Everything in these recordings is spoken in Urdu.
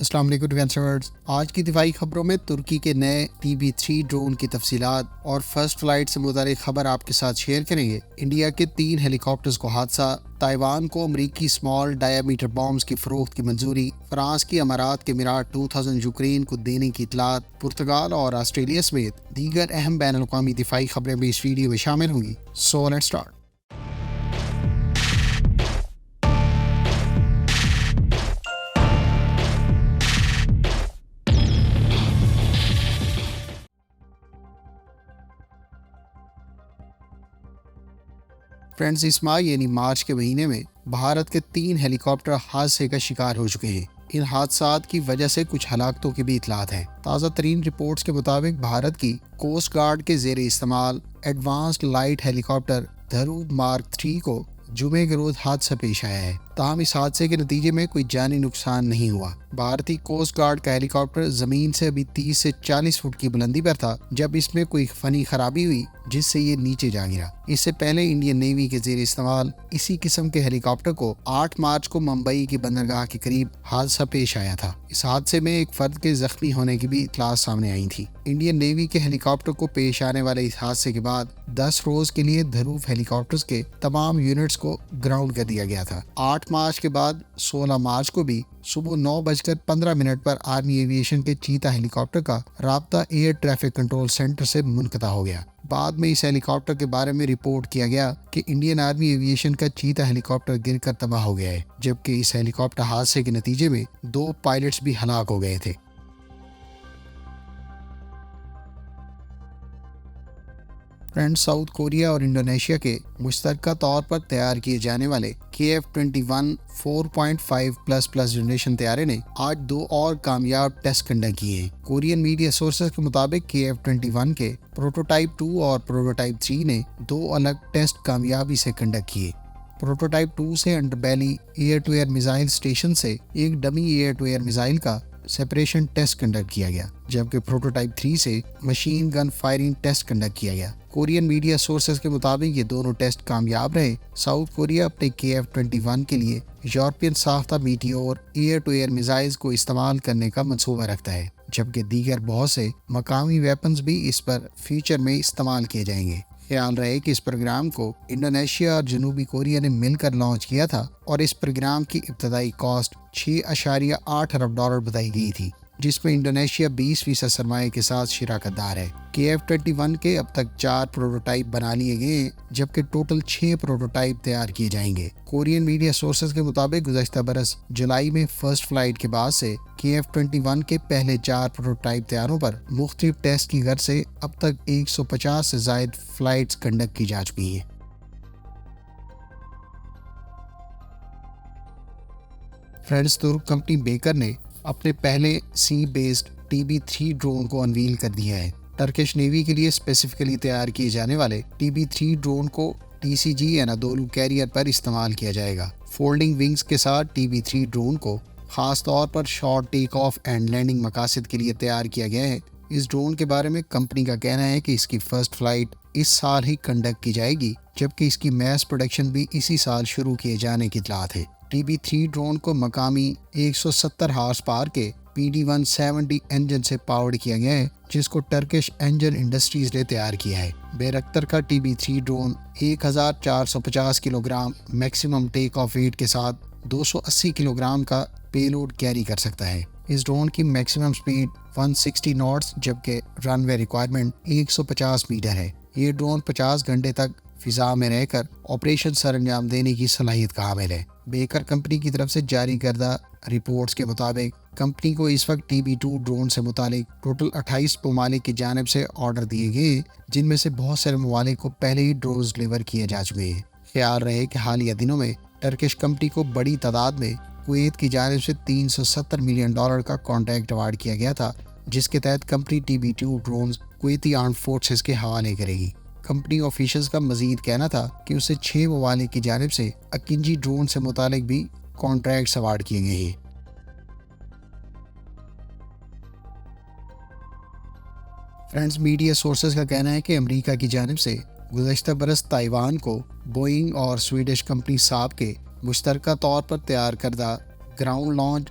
السلام علیکم ڈیفینسرز۔ آج کی دفاعی خبروں میں ترکی کے نئے TB3 ڈرون کی تفصیلات اور فرسٹ فلائٹ سے متعلق خبر آپ کے ساتھ شیئر کریں گے۔ انڈیا کے 3 ہیلی کاپٹرز کو حادثہ، تائیوان کو امریکی اسمال ڈایا میٹر بامز کی فروخت کی منظوری، فرانس کی امارات کے میراج 2000 یوکرین کو دینے کی اطلاعات، پرتگال اور آسٹریلیا سمیت دیگر اہم بین الاقوامی دفاعی خبریں بھی اس ویڈیو میں شامل ہوں گی۔ So let's start. فرینڈز، اس ماہ یعنی مارچ کے مہینے میں بھارت کے 3 ہیلی کاپٹر حادثے کا شکار ہو چکے ہیں۔ ان حادثات کی وجہ سے کچھ ہلاکتوں کی بھی اطلاعات ہیں۔ تازہ ترین رپورٹس کے مطابق بھارت کی کوسٹ گارڈ کے زیر استعمال ایڈوانسڈ لائٹ ہیلی کاپٹر دھرو مارک 3 کو جمعے کے روز حادثہ پیش آیا ہے۔ تاہم اس حادثے کے نتیجے میں کوئی جانی نقصان نہیں ہوا۔ بھارتی کوسٹ گارڈ کا ہیلی کاپٹر زمین سے ابھی 30 سے 40 فٹ کی بلندی پر تھا جب اس میں کوئی فنی خرابی ہوئی جس سے یہ نیچے جا گرا۔ اس سے پہلے انڈین نیوی کے زیر استعمال اسی قسم کے ہیلی کاپٹر کو 8 مارچ کو ممبئی کی بندرگاہ کے قریب حادثہ پیش آیا تھا۔ اس حادثے میں ایک فرد کے زخمی ہونے کی بھی اطلاعات سامنے آئی تھی۔ انڈین نیوی کے ہیلی کاپٹر کو پیش آنے والے اس حادثے کے بعد 10 روز کے لیے دھروف ہیلی کاپٹرز کے تمام یونٹس کو گراؤنڈ کر دیا گیا تھا۔ 8 مارچ کے بعد 16 مارچ کو بھی صبح 9:15 پر آرمی ایویشن کے چیتا ہیلی کاپٹر کا رابطہ ایئر ٹریفک کنٹرول سینٹر سے منقطع ہو گیا۔ بعد میں اس ہیلی کاپٹر کے بارے میں رپورٹ کیا گیا کہ انڈین آرمی ایویشن کا چیتا ہیلی کاپٹر گر کر تباہ ہو گیا ہے، جبکہ اس ہیلی کاپٹر حادثے کے نتیجے میں 2 پائلٹس بھی ہلاک ہو گئے تھے۔ فرینڈ، ساؤتھ کوریا اور انڈونیشیا کے مشترکہ طور پر تیار کیے جانے والے KF-21 4.5++ جنریشن طیارے نے آج 2 اور کامیاب ٹیسٹ کنڈکٹ کیے ہیں۔ کورین میڈیا سورسز کے مطابق KF-21 کے پروٹوٹائپ 2 اور پروٹوٹائپ 3 نے 2 الگ ٹیسٹ کامیابی سے کنڈکٹ کیے۔ پروٹوٹائپ 2 سے under belly air to air missile station سے ایک dummy air to air missile کا سیپریشن ٹیسٹ کنڈکٹ کیا گیا، جبکہ پروٹوٹائپ 3 سے machine gun firing test conduct کیا گیا۔ کورین میڈیا سورسز کے مطابق یہ دونوں ٹیسٹ کامیاب رہے۔ ساؤتھ کوریا اپنے KF-21 کے لیے یورپین ساختہ meteor air to air missiles کو استعمال کرنے کا منصوبہ رکھتا ہے، جبکہ دیگر بہت سے مقامی ویپنز بھی اس پر فیوچر میں استعمال کیے جائیں گے۔ خیال رہے کہ اس پروگرام کو انڈونیشیا اور جنوبی کوریا نے مل کر لانچ کیا تھا اور اس پروگرام کی ابتدائی کاسٹ $6.8 ارب بتائی گئی تھی، جس میں انڈونیشیا 20% سرمایہ کے ساتھ شراکت دار ہے۔ KF-21 کے اب تک 4 پروٹوٹائپ بنا لیے گئے ہیں، جبکہ ٹوٹل 6 پروٹوٹائپ تیار کیے جائیں گے۔ کورین میڈیا سورسز کے مطابق گزشتہ برس جولائی میں فرسٹ فلائٹ کے بعد سے KF-21 کے پہلے 4 پروٹوٹائپ طیاروں پر مختلف ٹیسٹ کی غرض سے اب تک 150 سے زائد فلائٹس کنڈکٹ کی جا چکی ہیں۔ فرینڈز، ترک کمپنی بیکر نے اپنے پہلے سی بیسڈ TB3 ڈرون کو انویل کر دیا ہے۔ ٹرکش نیوی کے لیے اسپیسیفکلی تیار کیے جانے والے TB3 ڈرون کو TCG انادولو کیریئر پر استعمال کیا جائے گا۔ فولڈنگ ونگز کے ساتھ TB3 ڈرون کو خاص طور پر short take off and landing مقاصد کے لیے تیار کیا گیا ہے۔ اس ڈرون کے بارے میں کمپنی کا کہنا ہے کہ اس کی فرسٹ فلائٹ اس سال ہی کنڈکٹ کی جائے گی، جبکہ اس کی میس پروڈکشن بھی اسی سال شروع کیے جانے کی اطلاعات ہے۔ TB3 ڈرون کو مقامی 170 ہارس پاور کے PD-170 انجن سے پاورڈ کیا گیا ہے، جس کو ٹرکش انجن انڈسٹریز نے تیار کیا ہے۔ بیرکتر کا TB3 drone 1450 kilo gram maximum take off weight کے ساتھ 280 کلو گرام کا پے لوڈ کیری کر سکتا ہے۔ اس ڈرون کی میکسیمم سپیڈ 160 ناٹس جبکہ رن وے ریکوائرمنٹ 150 میٹر ہے۔ یہ ڈرون 50 گھنٹے تک فضا میں رہ کر آپریشن سر انجام دینے کی صلاحیت کا حامل ہے۔ بیکر کمپنی کی طرف سے جاری کردہ رپورٹس کے مطابق کمپنی کو اس وقت TB2 ڈرون سے متعلق ٹوٹل 28 ممالک کی جانب سے آرڈر دیے گئے ہیں، جن میں سے بہت سارے ممالک کو پہلے ہی ڈرونز ڈلیور کیے جا چکے ہیں۔ خیال رہے کہ حالیہ دنوں میں ٹرکش کمپنی کو بڑی تعداد میں کویت کی جانب سے $370 ملین کا کانٹریکٹ ایوارڈ کیا گیا تھا، جس کے تحت کمپنی TB2 ڈرونز کویتی آرمڈ فورسز کے حوالے کرے گی۔ کمپنی آفیشلز کا مزید کہنا تھا کہ اسے 6 ممالک کی جانب سے اکنجی ڈرون سے متعلق بھی کانٹریکٹس ایوارڈ کیے گئے ہیں۔ فرینڈز، میڈیا سورسز کا کہنا ہے کہ امریکہ کی جانب سے گزشتہ برس تائیوان کو بوئنگ اور سویڈش کمپنی ساب کے مشترکہ طور پر تیار کردہ ground launch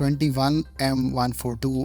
21M142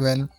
12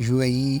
UAE,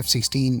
F-16